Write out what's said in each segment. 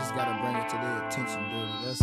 just gotta bring it to their attention, dirty. That's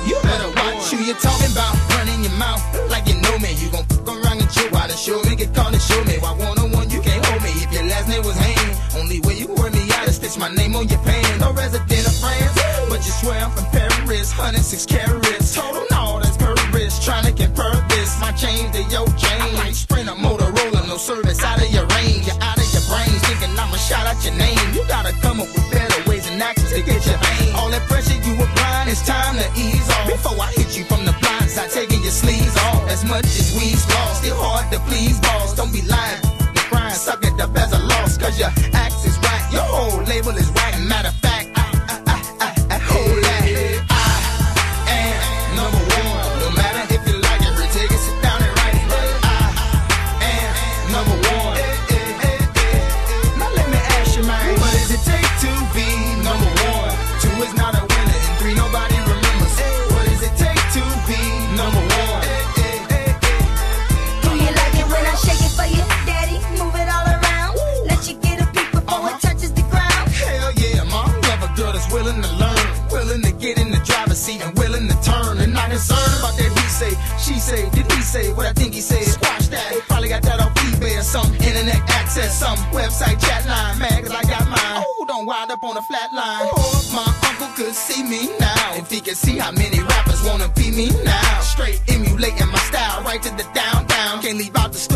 You better watch who you're talking about, running your mouth like you know me. You gon' fuck around and chill while the show me, get caught and show me. Why one-on-one you can't hold me if your last name was Hayne. Only way you can wear me out is stitch my name on your pants. No resident of France, but you swear I'm from Paris. 106 carats, total no, that's Paris. Trying to compare this, my chain to your chain. I might sprint a Motorola, no service out of your range. You're out of your brains, thinking I'ma shout out your name. You gotta come up with better ways and actions to get your vein. All that pressure you applying, it's time to ease off. Before I hit you from the blind side, taking your sleeves off. As much as we's lost, still hard to please, boss. Don't be lying, the crying, suck it up as a loss. Cause your act is right, your whole label is right. Matter of fact, I hold that. I am number one. No matter if you like it, retake it, sit down and write it. I am number one. Now let me ask you, man, what does it take to be number one? 2 is not a winner, and 3 nobody remembers. What does it take to be number one? Do you like it when I shake it for you, daddy? Move it all around. Let you get a peek before it touches the ground. Hell yeah, mom, love a girl that's willing to learn, willing to get in the driver's seat and willing to turn. And not concerned about that he say, she say, did he say what I think he said? Squash that, he probably got that off eBay or some internet access, some website chat line, man, cause I got mine. Oh, don't wind up on a flat line. Oh, my uncle could see me now, if he could see how many rappers wanna be me now. Straight emulating my style, right to the down, can't leave out the store.